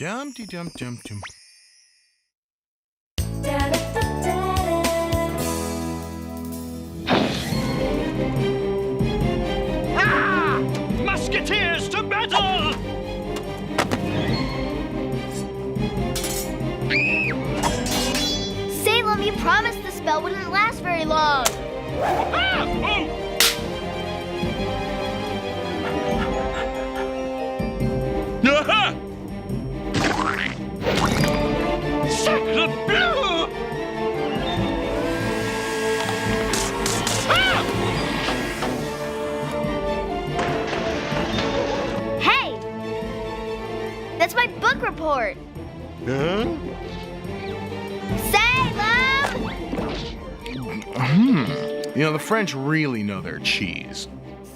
Dum-de-dum-dum-dum. Ah! Musketeers to battle! Salem, you promised the spell wouldn't last very long. Ah! Oh! Aha! Sacre bleu! Ah! Hey! That's my book report. Huh? Salem! You know, the French really know their cheese.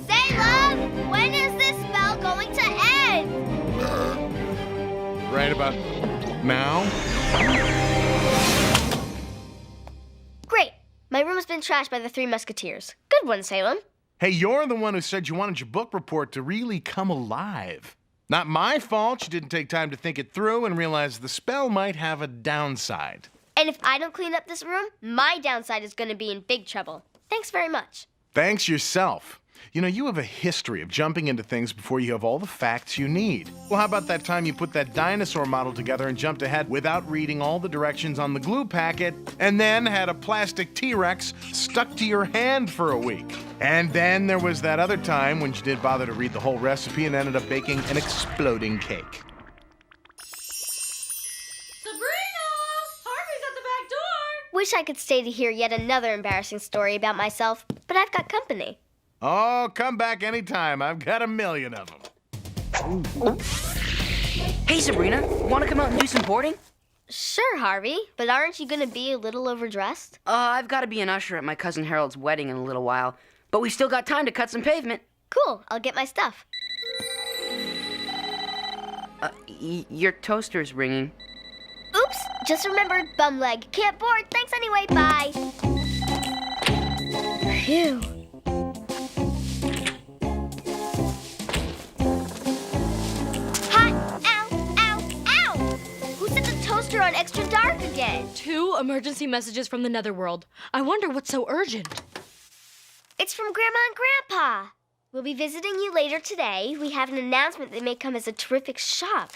Salem! When is this spell going to end? Right about now? Great. My room has been trashed by the three musketeers. Good one, Salem. Hey, you're the one who said you wanted your book report to really come alive. Not my fault you didn't take time to think it through and realize the spell might have a downside. And if I don't clean up this room, my downside is going to be in big trouble. Thanks very much. Thanks yourself. You know, you have a history of jumping into things before you have all the facts you need. Well, how about that time you put that dinosaur model together and jumped ahead without reading all the directions on the glue packet, and then had a plastic T-Rex stuck to your hand for a week? And then there was that other time when you did bother to read the whole recipe and ended up baking an exploding cake. Sabrina! Harvey's at the back door! Wish I could stay to hear yet another embarrassing story about myself, but I've got company. Oh, come back anytime. I've got a million of them. Hey, Sabrina, want to come out and do some boarding? Sure, Harvey, but aren't you going to be a little overdressed? I've got to be an usher at my cousin Harold's wedding in a little while, but we still got time to cut some pavement. Cool, I'll get my stuff. Your toaster's ringing. Oops, just remembered, bum leg. Can't board, thanks anyway, bye. Phew. On extra dark again. 2 emergency messages from the netherworld. I wonder what's so urgent. It's from Grandma and Grandpa. We'll be visiting you later today. We have an announcement that may come as a terrific shock.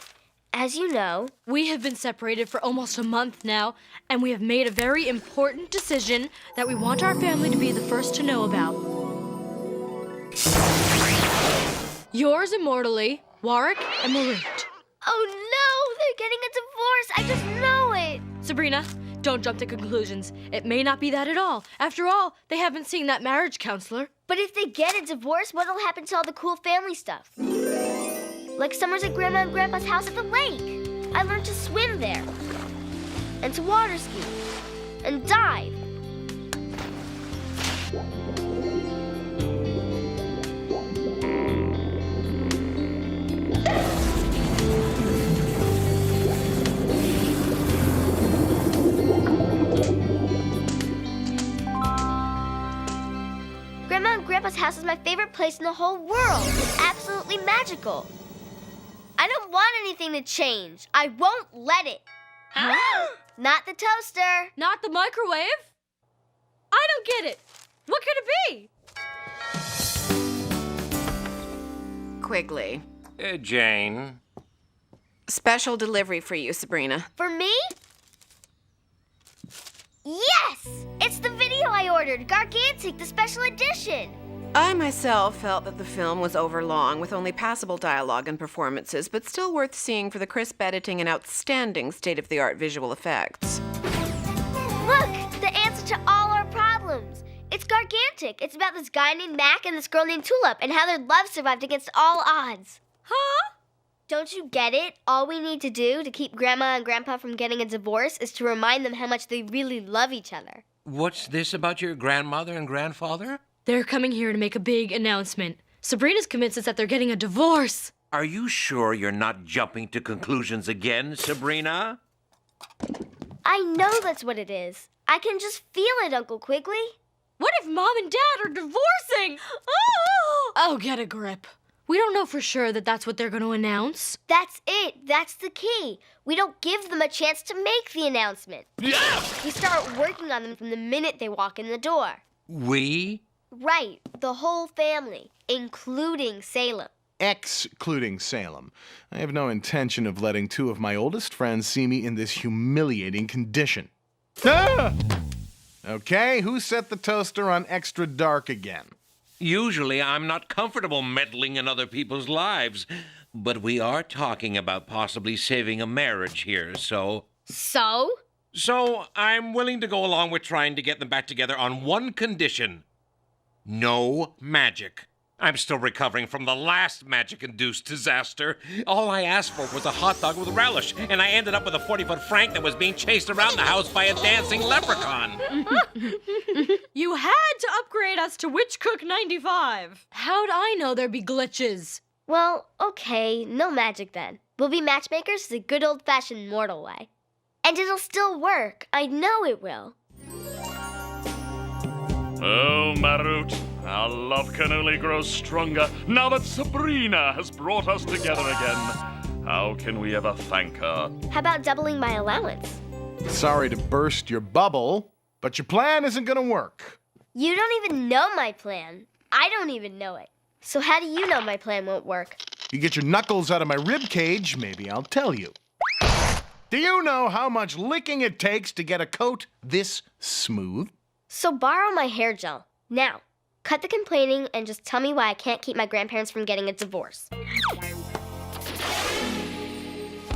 As you know, we have been separated for almost a month now, and we have made a very important decision that we want our family to be the first to know about. Yours immortally, Warwick and Marut. Oh no, they're getting a divorce. I just know it. Sabrina, don't jump to conclusions. It may not be that at all. After all, they haven't seen that marriage counselor. But if they get a divorce, what'll happen to all the cool family stuff? Like summers at Grandma and Grandpa's house at the lake. I learned to swim there. And to water ski. And dive. Grandma and Grandpa's house is my favorite place in the whole world. It's absolutely magical. I don't want anything to change. I won't let it. Not the toaster. Not the microwave? I don't get it. What could it be? Quigley. Jane. Special delivery for you, Sabrina. For me? Yes! It's the video I ordered, Gargantic, the special edition. I myself felt that the film was overlong, with only passable dialogue and performances, but still worth seeing for the crisp editing and outstanding state-of-the-art visual effects. Look, the answer to all our problems. It's Gargantic. It's about this guy named Mac and this girl named Tulip and how their love survived against all odds. Huh? Don't you get it? All we need to do to keep Grandma and Grandpa from getting a divorce is to remind them how much they really love each other. What's this about your grandmother and grandfather? They're coming here to make a big announcement. Sabrina's convinced that they're getting a divorce. Are you sure you're not jumping to conclusions again, Sabrina? I know that's what it is. I can just feel it, Uncle Quigley. What if Mom and Dad are divorcing? Oh, get a grip. We don't know for sure that that's what they're going to announce. That's it. That's the key. We don't give them a chance to make the announcement. Yeah! We start working on them from the minute they walk in the door. We? Right, the whole family, including Salem. Excluding Salem. I have no intention of letting two of my oldest friends see me in this humiliating condition. Ah! Okay, who set the toaster on extra dark again? Usually I'm not comfortable meddling in other people's lives, but we are talking about possibly saving a marriage here, so... So, I'm willing to go along with trying to get them back together on one condition. No magic. I'm still recovering from the last magic-induced disaster. All I asked for was a hot dog with relish, and I ended up with a 40-foot Frank that was being chased around the house by a dancing leprechaun. You had to upgrade us to Witch Cook 95. How'd I know there'd be glitches? well, okay, no magic then. We'll be matchmakers the good old-fashioned mortal way. And it'll still work. I know it will. Oh, Marut, our love can only grow stronger now that Sabrina has brought us together again. How can we ever thank her? How about doubling my allowance? Sorry to burst your bubble, but your plan isn't gonna work. You don't even know my plan. I don't even know it. So how do you know my plan won't work? You get your knuckles out of my rib cage, maybe I'll tell you. Do you know how much licking it takes to get a coat this smooth? So borrow my hair gel. Now, cut the complaining and just tell me why I can't keep my grandparents from getting a divorce.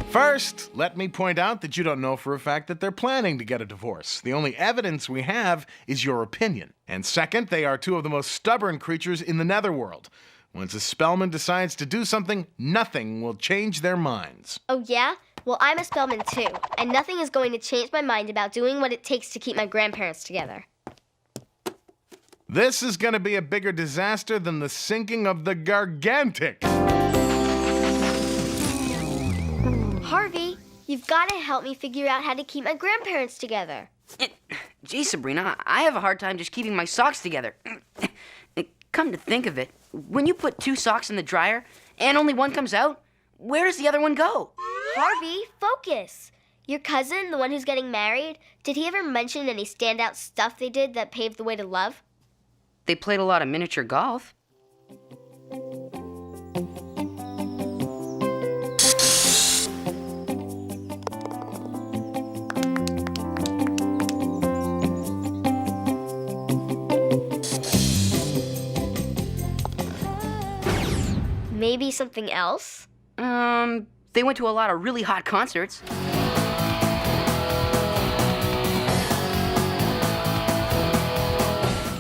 First, let me point out that you don't know for a fact that they're planning to get a divorce. The only evidence we have is your opinion. And second, they are two of the most stubborn creatures in the netherworld. Once a Spellman decides to do something, nothing will change their minds. Oh yeah? Well, I'm a Spellman too, and nothing is going to change my mind about doing what it takes to keep my grandparents together. This is going to be a bigger disaster than the sinking of the Gargantic. Harvey, you've got to help me figure out how to keep my grandparents together. Gee, Sabrina, I have a hard time just keeping my socks together. Come to think of it, when you put two socks in the dryer and only one comes out, where does the other one go? Harvey, focus. Your cousin, the one who's getting married, did he ever mention any standout stuff they did that paved the way to love? They played a lot of miniature golf. Maybe something else? They went to a lot of really hot concerts.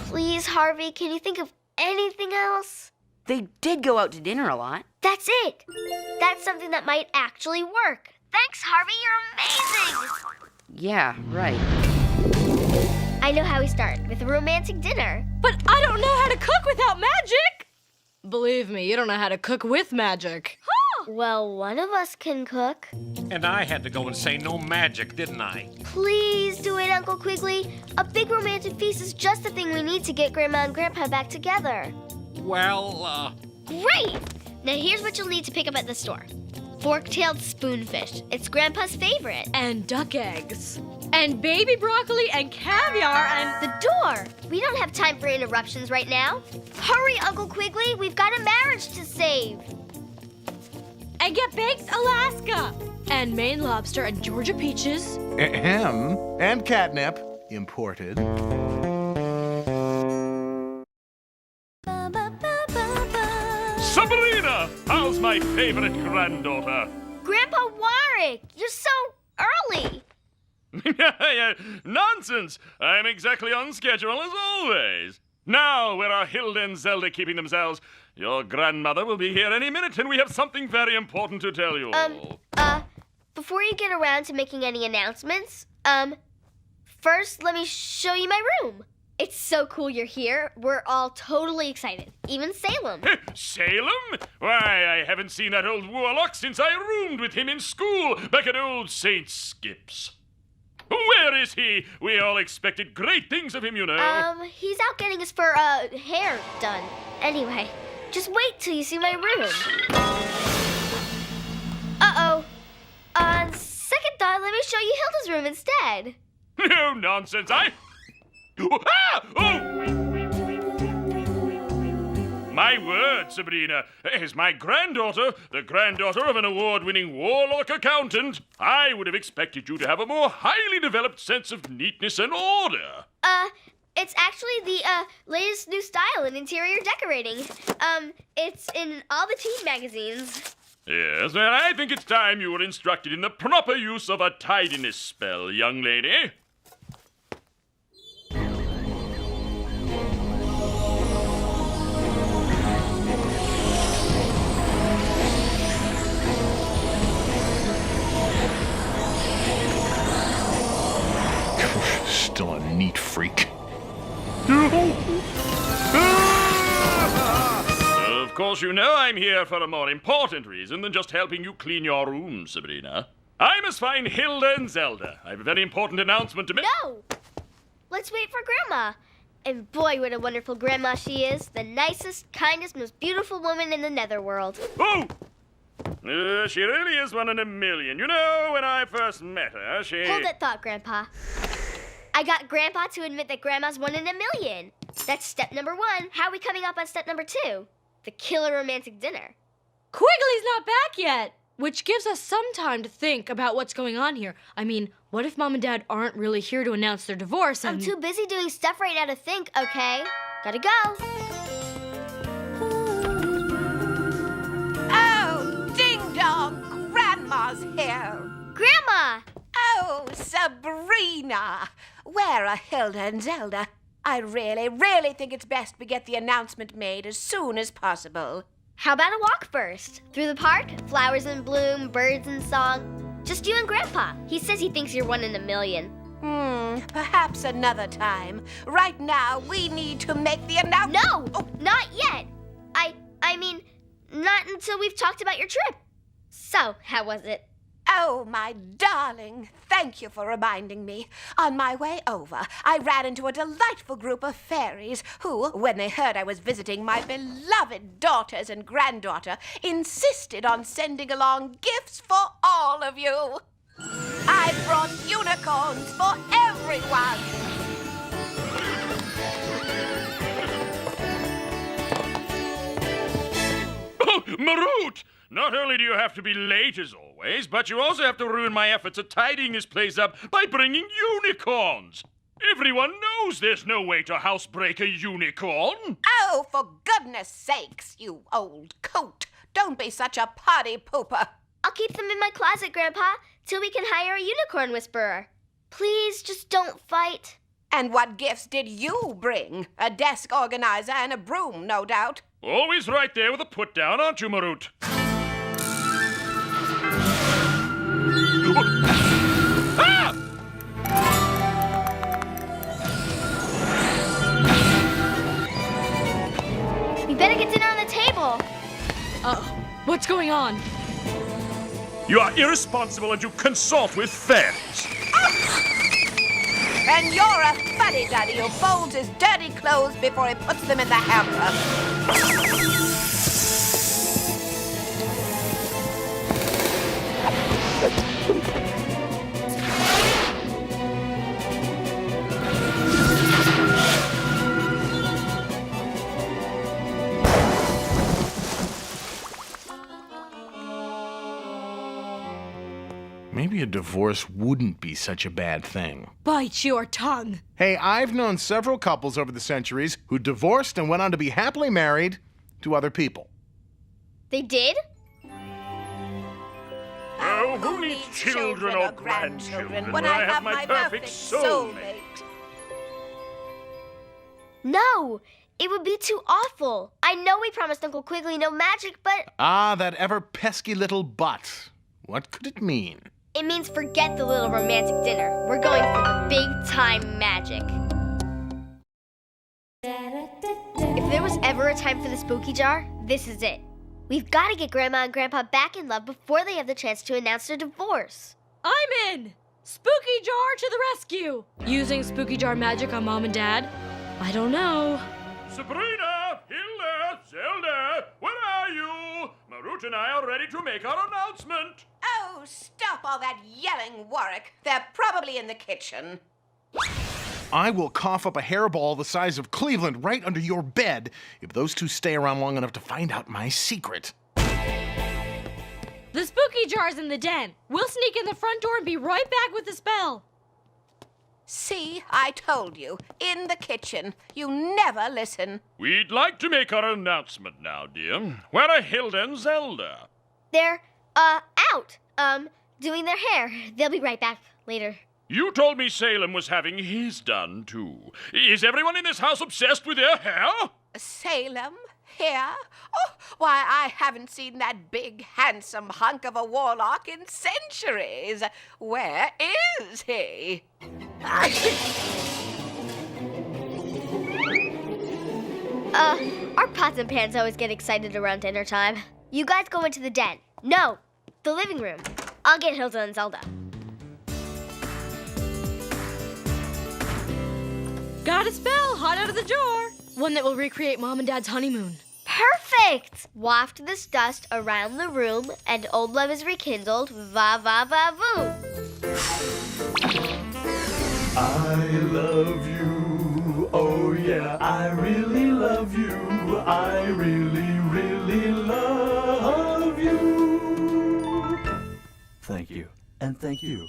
Please, Harvey, can you think of anything else? They did go out to dinner a lot. That's it. That's something that might actually work. Thanks, Harvey, you're amazing. Yeah, right. I know how we start, with a romantic dinner. But I don't know how to cook without magic! Believe me, you don't know how to cook with magic. Well, one of us can cook. And I had to go and say no magic, didn't I? Please do it, Uncle Quigley. A big romantic feast is just the thing we need to get Grandma and Grandpa back together. Well, Great! Now here's what you'll need to pick up at the store. Fork-tailed spoonfish. It's Grandpa's favorite. And duck eggs. And baby broccoli and caviar and... The door! We don't have time for interruptions right now. Hurry, Uncle Quigley! We've got a marriage to save! And get baked Alaska. And Maine lobster and Georgia peaches. Ahem. And catnip, imported. Sabrina! How's my favorite granddaughter? Grandpa Warwick! You're so early! Nonsense! I'm exactly on schedule as always. Now, where are Hilda and Zelda keeping themselves? Your grandmother will be here any minute, and we have something very important to tell you. Before you get around to making any announcements, first let me show you my room. It's so cool you're here. We're all totally excited. Even Salem. Salem? Why, I haven't seen that old warlock since I roomed with him in school back at old St. Skip's. Where is he? We all expected great things of him, you know. He's out getting his hair done. Anyway, Just wait till you see my room. Uh-oh. On second thought, let me show you Hilda's room instead. No nonsense, Ah! Oh! My word, Sabrina, as my granddaughter, the granddaughter of an award-winning warlock accountant, I would have expected you to have a more highly developed sense of neatness and order. It's actually the, latest new style in interior decorating. It's in all the teen magazines. Yes, well, I think it's time you were instructed in the proper use of a tidiness spell, young lady. Still a neat freak. Of course, you know I'm here for a more important reason than just helping you clean your room, Sabrina. I must find Hilda and Zelda. I have a very important announcement to make. No! Let's wait for Grandma. And boy, what a wonderful Grandma she is. The nicest, kindest, most beautiful woman in the netherworld. Oh! She really is one in a million. You know, when I first met her, she... Hold that thought, Grandpa. I got Grandpa to admit that Grandma's 1 in a million. That's step number 1. How are we coming up on step number 2? The killer romantic dinner. Quigley's not back yet, which gives us some time to think about what's going on here. I mean, what if Mom and Dad aren't really here to announce their divorce and... I'm too busy doing stuff right now to think, okay? Gotta go. Oh, ding-dong, Grandma's here. Grandma! Oh, Sabrina! Where are Hilda and Zelda? I really think it's best we get the announcement made as soon as possible. How about a walk first? Through the park, flowers in bloom, birds in song. Just you and Grandpa. He says he thinks you're 1 in a million. Perhaps another time. Right now, we need to make the announcement. No! Oh, not yet. I mean, not until we've talked about your trip. So, how was it? Oh, my darling, thank you for reminding me. On my way over, I ran into a delightful group of fairies who, when they heard I was visiting my beloved daughters and granddaughter, insisted on sending along gifts for all of you. I brought unicorns for everyone. Oh, Marut! Not only do you have to be late as always, but you also have to ruin my efforts at tidying this place up by bringing unicorns. Everyone knows there's no way to housebreak a unicorn. Oh, for goodness sakes, you old coot. Don't be such a party pooper. I'll keep them in my closet, Grandpa, till we can hire a unicorn whisperer. Please, just don't fight. And what gifts did you bring? A desk organizer and a broom, no doubt. Always right there with a put-down, aren't you, Marut? Ah! We better get dinner on the table. What's going on? You are irresponsible and you consort with fairies. And you're a fuddy-duddy who folds his dirty clothes before he puts them in the hamper. Maybe a divorce wouldn't be such a bad thing. Bite your tongue. Hey, I've known several couples over the centuries who divorced and went on to be happily married to other people. They did? Oh, who needs children or grandchildren when I have my perfect soulmate? No, it would be too awful. I know we promised Uncle Quigley no magic, but... Ah, that ever pesky little but. What could it mean? It means forget the little romantic dinner. We're going for the big-time magic. If there was ever a time for the Spookie Jar, this is it. We've got to get Grandma and Grandpa back in love before they have the chance to announce their divorce. I'm in! Spookie Jar to the rescue! Using Spookie Jar magic on Mom and Dad? I don't know. Sabrina! Hilda! Zelda! Marut and I are ready to make our announcement. Oh, stop all that yelling, Warwick. They're probably in the kitchen. I will cough up a hairball the size of Cleveland right under your bed if those two stay around long enough to find out my secret. The Spookie Jar's in the den. We'll sneak in the front door and be right back with the spell. See, I told you. In the kitchen. You never listen. We'd like to make our announcement now, dear. Where are Hilda and Zelda? They're, out. Doing their hair. They'll be right back later. You told me Salem was having his done, too. Is everyone in this house obsessed with their hair? Salem? Here? Oh, why, I haven't seen that big, handsome hunk of a warlock in centuries. Where is he? Our pots and pans always get excited around dinner time. You guys go into the den. No, the living room. I'll get Hilda and Zelda. Got a spell hot out of the jar. One that will recreate Mom and Dad's honeymoon. Perfect! Waft this dust around the room, and old love is rekindled. Va va va voom. I love you, oh yeah, I really love you. I really, really love you. Thank you, and thank you.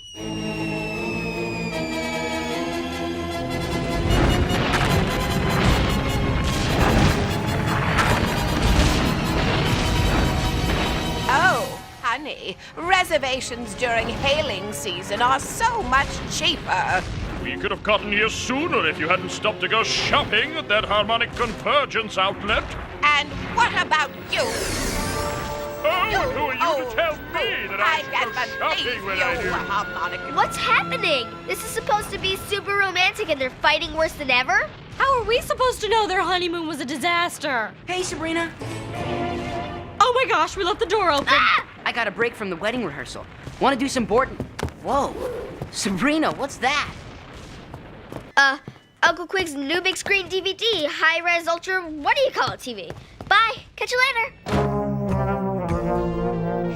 Oh, honey, reservations during hailing season are so much cheaper. We could have gotten here sooner if you hadn't stopped to go shopping at that harmonic convergence outlet. And what about you? Oh, and who are you to tell me that I can't should go believe shopping when you, I do? harmonic. What's happening? This is supposed to be super romantic, and they're fighting worse than ever? How are we supposed to know their honeymoon was a disaster? Hey, Sabrina. Oh my gosh, we left the door open. Ah! I got a break from the wedding rehearsal. Want to do some board... Whoa. Sabrina, what's that? Uncle Quig's new big screen DVD, high-res ultra, what do you call it, TV? Bye, catch you later.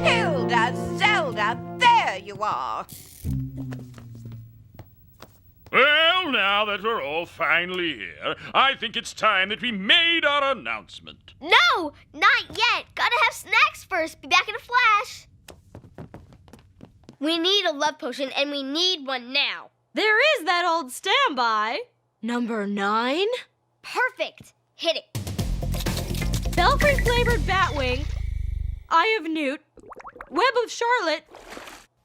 Hilda, Zelda, there you are. Well, now that we're all finally here, I think it's time that we made our announcement. No, not yet. Gotta have snacks first. Be back in a flash. We need a love potion, and we need one now. There is that old standby. Number 9. Perfect. Hit it. Belfry flavored batwing. Eye of Newt. Web of Charlotte.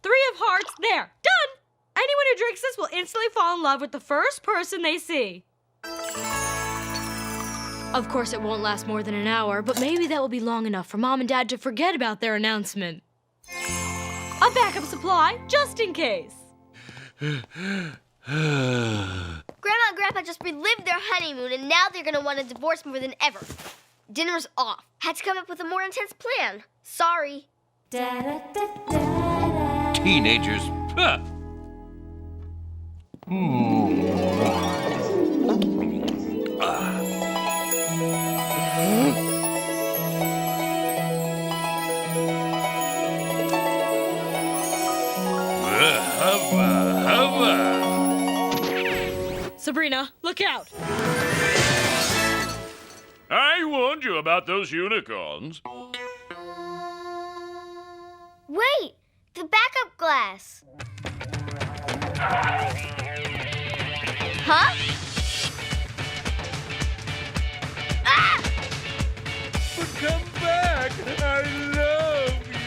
3 of hearts. There. Done. Anyone who drinks this will instantly fall in love with the first person they see. Of course, it won't last more than an hour, but maybe that will be long enough for Mom and Dad to forget about their announcement. A backup supply, just in case. Grandma and Grandpa just relived their honeymoon, and now they're gonna want a divorce more than ever. Dinner's off. Had to come up with a more intense plan. Sorry. Teenagers. Huh. Sabrina, look out. I warned you about those unicorns. Wait, the backup glass. Huh? Ah! But come back! I love you!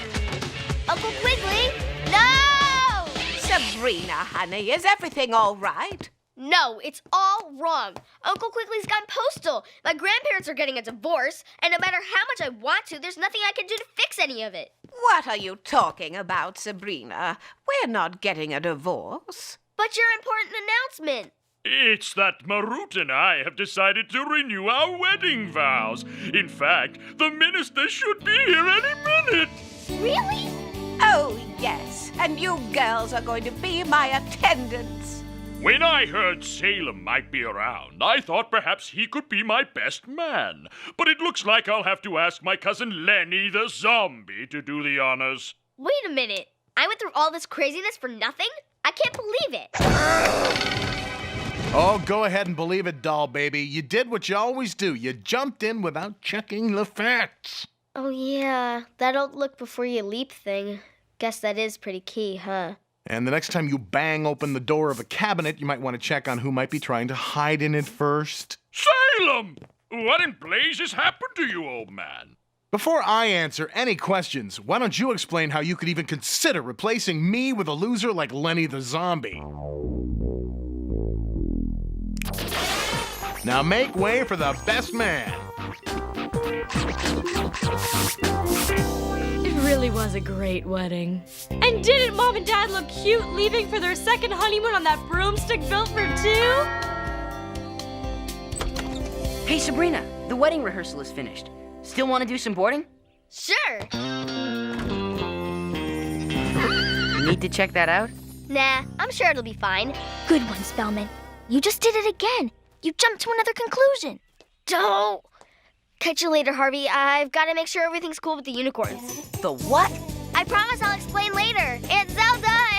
Uncle Quigley? No! Sabrina, honey, is everything all right? No, it's all wrong. Uncle Quigley's gone postal. My grandparents are getting a divorce, and no matter how much I want to, there's nothing I can do to fix any of it. What are you talking about, Sabrina? We're not getting a divorce. But your important announcement. It's that Marut and I have decided to renew our wedding vows. In fact, the minister should be here any minute. Really? Oh, yes, and you girls are going to be my attendants. When I heard Salem might be around, I thought perhaps he could be my best man. But it looks like I'll have to ask my cousin Lenny the zombie to do the honors. Wait a minute. I went through all this craziness for nothing? I can't believe it. Oh, go ahead and believe it, doll baby. You did what you always do. You jumped in without checking the facts. Oh, yeah. That don't look before you leap thing. Guess that is pretty key, huh? And the next time you bang open the door of a cabinet, you might want to check on who might be trying to hide in it first. Salem! What in blazes happened to you, old man? Before I answer any questions, why don't you explain how you could even consider replacing me with a loser like Lenny the zombie? Now make way for the best man. It really was a great wedding. And didn't Mom and Dad look cute leaving for their second honeymoon on that broomstick built for two? Hey, Sabrina, the wedding rehearsal is finished. Still want to do some boarding? Sure. Need to check that out? Nah, I'm sure it'll be fine. Good one, Spellman. You just did it again. You jumped to another conclusion. Don't. Catch you later, Harvey. I've got to make sure everything's cool with the unicorns. The what? I promise I'll explain later. Aunt Zelda!